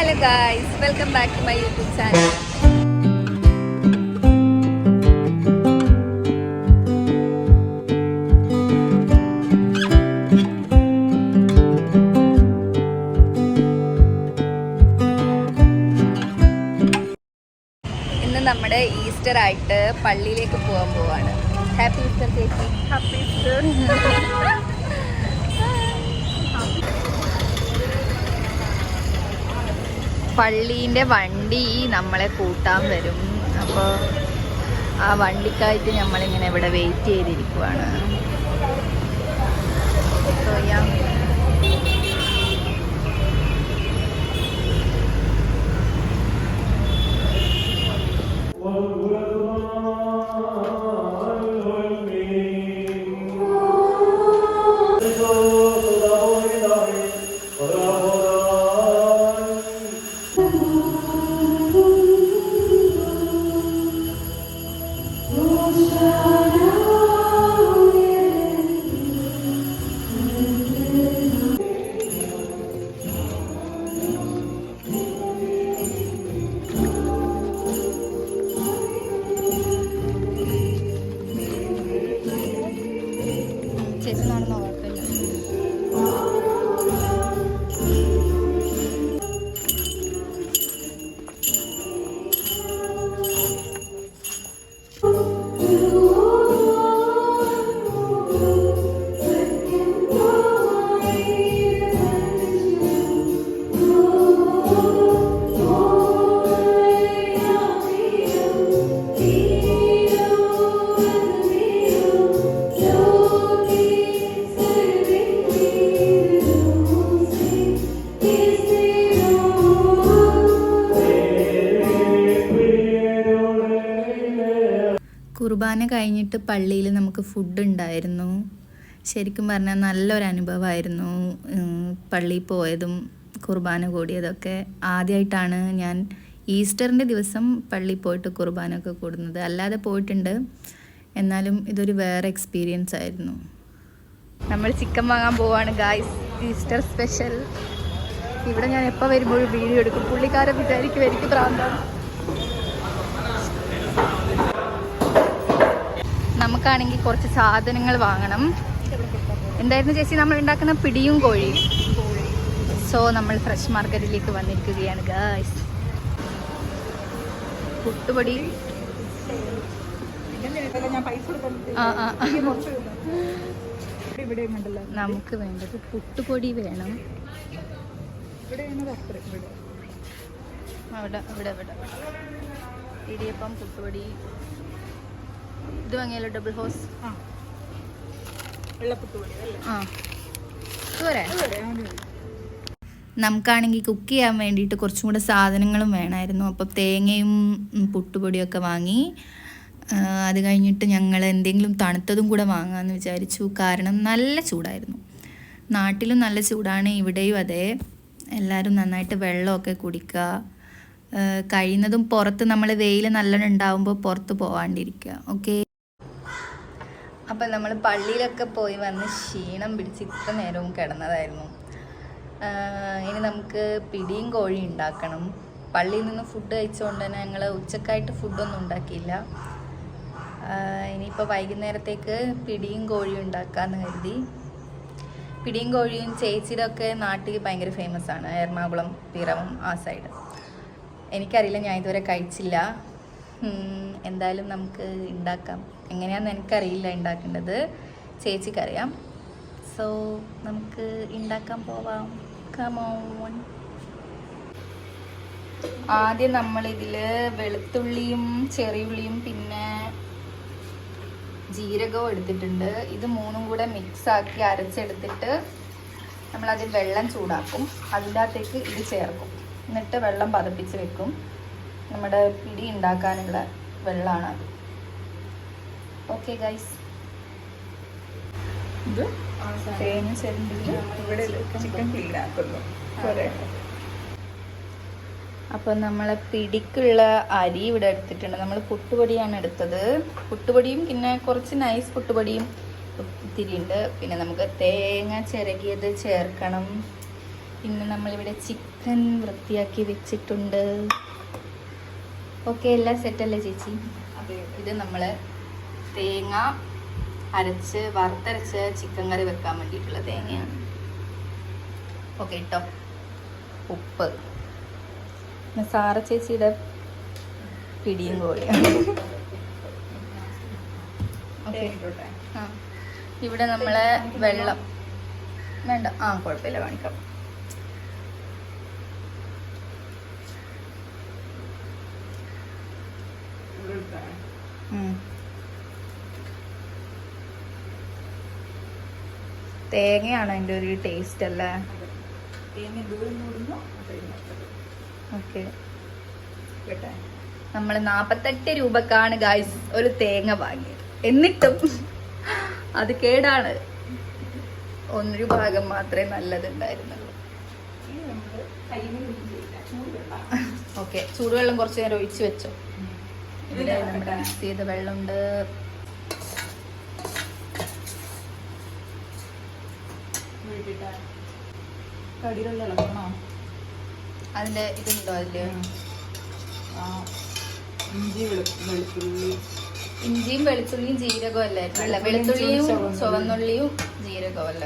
Hello guys, welcome back to my YouTube channel. ഇന്ന് നമ്മുടെ Easter ആയിട്ട് പള്ളിയിലേക്ക് പോകാൻ പോവാണ്. ഹാപ്പി ഈസ്റ്റർ ചേച്ചി. Happy Easter. പള്ളീൻ്റെ വണ്ടി നമ്മളെ കൂട്ടാൻ വരും. അപ്പോൾ ആ വണ്ടിക്കായിട്ട് നമ്മളിങ്ങനെ ഇവിടെ വെയിറ്റ് ചെയ്തിരിക്കുവാണ്. കുർബാന കഴിഞ്ഞിട്ട് പള്ളിയിൽ നമുക്ക് ഫുഡ് ഉണ്ടായിരുന്നു. ശരിക്കും പറഞ്ഞാൽ നല്ലൊരു അനുഭവമായിരുന്നു പള്ളിയിൽ പോയതും കുർബാന കൂടിയതൊക്കെ. ആദ്യമായിട്ടാണ് ഞാൻ ഈസ്റ്ററിൻ്റെ ദിവസം പള്ളിയിൽ പോയിട്ട് കുർബാനയൊക്കെ കൂടുന്നത്. അല്ലാതെ പോയിട്ടുണ്ട്, എന്നാലും ഇതൊരു വേറെ എക്സ്പീരിയൻസ് ആയിരുന്നു. നമ്മൾ ചിക്കൻ വാങ്ങാൻ പോവാണ് ഗായ്സ്, ഈസ്റ്റർ സ്പെഷ്യൽ. ഇവിടെ ഞാൻ എപ്പോൾ വരുമ്പോഴും വീഡിയോ എടുക്കും. പുള്ളിക്കാരെ വിചാരിക്കും എനിക്ക് പ്രാന്താണ്. നമുക്കാണെങ്കിൽ കുറച്ച് സാധനങ്ങൾ വാങ്ങണം. എന്തായിരുന്നു ചേച്ചി നമ്മൾ ഉണ്ടാക്കുന്ന പിടിയും കോഴിയും. സോ നമ്മൾ ഫ്രഷ് മാർക്കറ്റിലേക്ക് വന്നിരിക്കുകയാണ് ഗായ്സ്. പുട്ടുപൊടി, നമുക്ക് വേണ്ടത് പുട്ടുപൊടി വേണം. അവിടെ ഇവിടെ ഇവിടെ ഇടിയപ്പം, പുട്ടുപൊടി. ഇത് വാങ്ങിയല്ലോ, ഡബിൾ ഹോസ്. നമുക്കാണെങ്കിൽ കുക്ക് ചെയ്യാൻ വേണ്ടിയിട്ട് കുറച്ചും കൂടെ സാധനങ്ങളും വേണമായിരുന്നു. അപ്പോൾ തേങ്ങയും പുട്ടുപൊടിയൊക്കെ വാങ്ങി. അത് കഴിഞ്ഞിട്ട് ഞങ്ങൾ എന്തെങ്കിലും തണുത്തതും കൂടെ വാങ്ങാമെന്ന് വിചാരിച്ചു. കാരണം നല്ല ചൂടായിരുന്നു. നാട്ടിലും നല്ല ചൂടാണ്, ഇവിടെയും അതെ. എല്ലാവരും നന്നായിട്ട് വെള്ളമൊക്കെ കുടിക്കുക. കഴിയുന്നതും പുറത്ത് നമ്മൾ വെയിൽ നല്ലോണം ഉണ്ടാവുമ്പോൾ പുറത്ത് പോകാണ്ടിരിക്കുക. ഓക്കെ. അപ്പം നമ്മൾ പള്ളിയിലൊക്കെ പോയി വന്ന് ക്ഷീണം പിടിച്ച് ഇത്ര നേരവും കിടന്നതായിരുന്നു. ഇനി നമുക്ക് പിടിയും കോഴി ഉണ്ടാക്കണം. പള്ളിയിൽ നിന്ന് ഫുഡ് കഴിച്ചുകൊണ്ട് തന്നെ ഞങ്ങൾ ഉച്ചക്കായിട്ട് ഫുഡൊന്നും ഉണ്ടാക്കിയില്ല. ഇനിയിപ്പോൾ വൈകുന്നേരത്തേക്ക് പിടിയും കോഴിയും ഉണ്ടാക്കാമെന്ന് കരുതി. പിടിയും കോഴിയും ചേച്ചിയുടെ ഒക്കെ നാട്ടിൽ ഭയങ്കര ഫേമസ് ആണ്, എറണാകുളം, പിറവം ആ സൈഡ്. എനിക്കറിയില്ല, ഞാൻ ഇതുവരെ കഴിച്ചില്ല. എന്തായാലും നമുക്ക് ഉണ്ടാക്കാം. എങ്ങനെയാണെന്ന് എനിക്കറിയില്ല ഉണ്ടാക്കേണ്ടത്, ചേച്ചിക്കറിയാം. സോ നമുക്ക് ഉണ്ടാക്കാൻ പോവാം. Come on. ആദ്യം നമ്മളിതിൽ വെളുത്തുള്ളിയും ചെറിയുള്ളിയും പിന്നെ ജീരകവും എടുത്തിട്ടുണ്ട്. ഇത് മൂന്നും കൂടെ മിക്സാക്കി അരച്ചെടുത്തിട്ട് നമ്മളതിൽ വെള്ളം ചൂടാക്കും. അതിൻ്റെ അകത്തേക്ക് ഇത് ചേർക്കും. എന്നിട്ട് വെള്ളം പതപ്പിച്ച് വെക്കും. നമ്മുടെ പിടി ഉണ്ടാക്കാനുള്ള വെള്ളമാണ് അത്. Okay guys. ഇത് തേങ്ങ ചെരണ്ടിട്ട് ഇവിടെ ചിക്കൻ ക്ലീൻ ആക്കുന്നു. അപ്പം നമ്മളെ പിടിക്കുള്ള അരി ഇവിടെ എടുത്തിട്ടുണ്ട്. നമ്മൾ പുട്ടുപൊടിയാണ് എടുത്തത്. പുട്ടുപൊടിയും പിന്നെ കുറച്ച് നൈസ് പുട്ടുപൊടിയും ഇത്തിരി ഉണ്ട്. പിന്നെ നമുക്ക് തേങ്ങ ചിരകിയത് ചേർക്കണം. പിന്നെ നമ്മളിവിടെ ചിക്കൻ ചിക്കൻ വൃത്തിയാക്കി വെച്ചിട്ടുണ്ട്. ഓക്കെ, എല്ലാം സെറ്റല്ലേ ചേച്ചി? അതെ. ഇത് നമ്മൾ തേങ്ങ അരച്ച് വറുത്തരച്ച് ചിക്കൻ കറി വെക്കാൻ വേണ്ടിയിട്ടുള്ള തേങ്ങയാണ്. ഓക്കെ കേട്ടോ. ഉപ്പ് സാറ ചേച്ചിയുടെ പിടിയും കോഴിയാണ്. ഓക്കെ. ആ, ഇവിടെ നമ്മളെ വെള്ളം വേണ്ട. കുഴപ്പമില്ല, കാണിക്കാം. തേങ്ങയാണ് അതിൻ്റെ ഒരു ടേസ്റ്റ് അല്ലേ? ഓക്കെ. നമ്മൾ 48 രൂപക്കാണ് ഗായ്സ് ഒരു തേങ്ങ വാങ്ങിയത്. എന്നിട്ടും അത് കേടാണ്. ഒന്നൊരു ഭാഗം മാത്രമേ നല്ലതുണ്ടായിരുന്നുള്ളൂ. ഓക്കെ, ചൂടുവെള്ളം കുറച്ച് നേരം ഒഴിച്ചു വെച്ചോ. ഇവിടെ നമ്മുടെ മിക്സ് ചെയ്ത വെള്ളമുണ്ട്. അതിന്റെ ഇതുണ്ടോ അതില്? ഇഞ്ചിയും വെളുത്തുള്ളിയും ജീരകവും അല്ലായിരുന്നു? അല്ല, വെളുത്തുള്ളിയും ചുവന്നുള്ളിയും ജീരകവും അല്ല.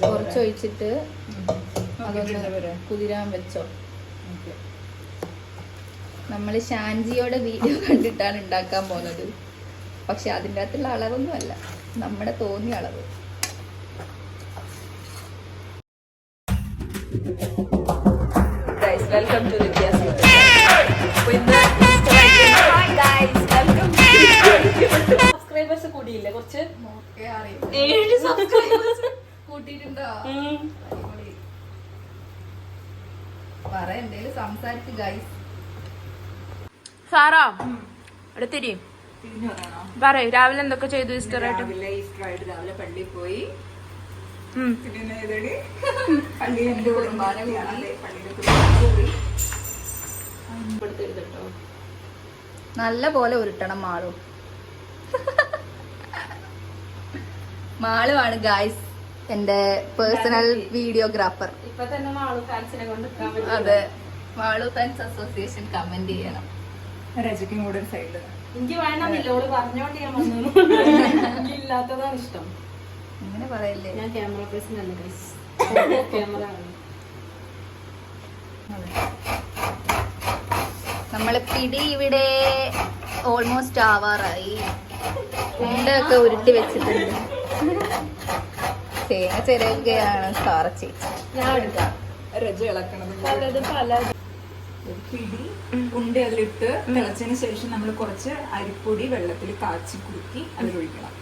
കുറച്ചൊഴിച്ചിട്ട് അതൊന്ന് കുതിരാൻ വെച്ചോ. നമ്മൾ ഷാൻജിയോടെ വീഡിയോ കണ്ടിട്ടാണ് ഉണ്ടാക്കാൻ പോകുന്നത്. പക്ഷെ അതിൻ്റെ അകത്തുള്ള അളവൊന്നും അല്ല, നമ്മുടെ തോന്നിയ അളവ്. വെൽക്കം ടു സബ്സ്ക്രൈബേഴ്സ് കൂടിയില്ലേ? കുറച്ച് കൂട്ടിയിട്ടുണ്ടോ? പറ, എന്തേലും സംസാരിച്ച് ഗൈസ്. സാറാ എടുത്തിരി പറയൂ, രാവിലെ എന്തൊക്കെ ചെയ്തു ഈസ്റ്റർ ആയിട്ട്? രാവിലെ പള്ളിയിൽ പോയി. നല്ല പോലെ ഉരുട്ടണം മാളും. മാളുവാണ് ഗായ്സ് എന്റെ പേഴ്സണൽ വീഡിയോഗ്രാഫർ. ഇപ്പൊ തന്നെ മാളു ഫാൻസിനെ കൊണ്ട്. അതെ, മാളു ഫാൻസ് അസോസിയേഷൻ കമന്റ് ചെയ്യണം. രജയ്ക്കും കൂടെ ഒരു സൈഡ്. എനിക്ക് വേണമെന്നില്ല, ഓള് പറഞ്ഞോണ്ട് ഞാൻ വന്നു. ഇല്ലാത്തതാണ് ഇഷ്ടം. അങ്ങനെ പറയല്ലേ, ഞാൻ ക്യാമറ പേഴ്സൺ അല്ല ഗൈസ്. ക്യാമറ നമ്മള് പിടി ഇവിടെ ഓൾമോസ്റ്റ് ആവാറായി. ഉണ്ടൊക്കെ ഉരുട്ടി വെച്ചിട്ടുണ്ട്. തേങ്ങ ചിരകുകയാണ് സാറ ചേച്ചി. ഞാൻ എടുക്കാം. രജ ഇളക്കണത് പലത് പല പിടി ഉണ്ട അതിലിട്ട് തിളച്ചതിന് ശേഷം നമ്മൾ കുറച്ച് അരിപ്പൊടി വെള്ളത്തിൽ കാച്ചി കുറുക്കി അതിലൊഴിക്കണം.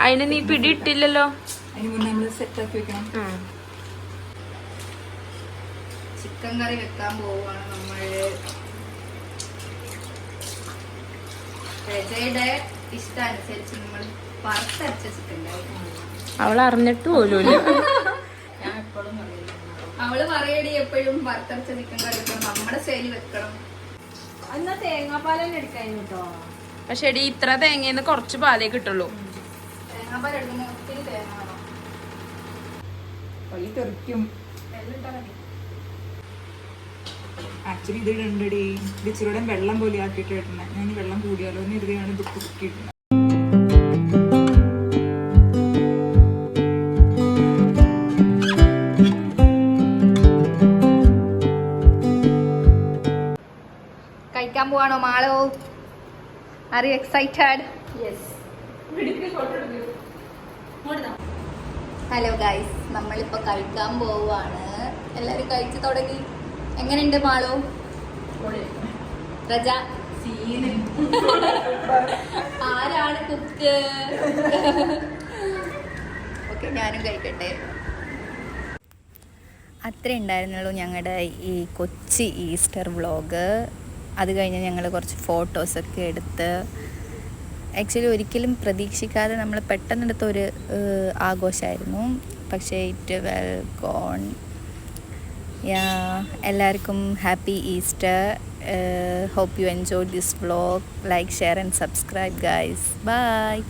അതിന് നീ പിടി ഇട്ടില്ലല്ലോ. അതിന് മുന്നേ നമ്മൾ സെറ്റാക്കി വെക്കണം. ചിക്കൻ കറി വെക്കാൻ പോവാണ് നമ്മള്. രജയുടെ ഇഷ്ടാനുസരിച്ച് നമ്മൾ വറുത്തരച്ച ചിക്കൻ കറി. അവൾ അറിഞ്ഞിട്ട് പോലും ഞാൻ എപ്പോഴും അവള് പറയടി എപ്പോഴും വറുത്തരച്ച ചിക്കൻ കറി വെക്കണം, നമ്മുടെ ശൈലി വെക്കണം. എന്നാ തേങ്ങാപ്പാൽ തന്നെ എടുക്കാൻ കേട്ടോ. പക്ഷെ എടി ഇത്ര തേങ്ങന്ന് കുറച്ച് പാലേ കിട്ടുള്ളൂ. തേങ്ങാപ്പാൽ എടുക്കുമ്പോൾ ഒത്തിരി തേങ്ങ വേണം. പള്ളി തെറിക്കും. എല്ലാം മതി. ആക്ച്വലി ഇത് ഇടണ്ടടി, ഇത് ഇച്ചിരൂടെ വെള്ളം പോലെ ആക്കിയിട്ട് ഇടണേ. ഞാൻ വെള്ളം കൂടിയാലോ എന്ന് കരുതിയാണ് ഇത് കുറുക്കിയിടുന്നത്. കഴിക്കാൻ പോവാണോ മാളോ? Are you excited? Hello guys, നമ്മളിപ്പോ കഴിക്കാൻ പോവാണ്. എല്ലാരും കഴിച്ചു തുടങ്ങി. എങ്ങനെയുണ്ട് മാളോ? രജ ആരാണ് കുക്ക്? ഓക്കെ, ഞാനും കഴിക്കട്ടെ. അത്രേ ഉണ്ടായിരുന്നുള്ളൂ ഞങ്ങളുടെ ഈ കൊച്ചി ഈസ്റ്റർ വ്ളോഗ്. അത് കഴിഞ്ഞ് ഞങ്ങൾ കുറച്ച് ഫോട്ടോസൊക്കെ എടുത്ത്. ആക്ച്വലി ഒരിക്കലും പ്രതീക്ഷിക്കാതെ നമ്മൾ പെട്ടെന്നെടുത്ത ഒരു ആഘോഷമായിരുന്നു. പക്ഷേ ഇറ്റ് വെൽ ഗോൺ. എല്ലാവർക്കും happy Easter. hope you enjoyed this vlog. Like, share and subscribe guys. Bye.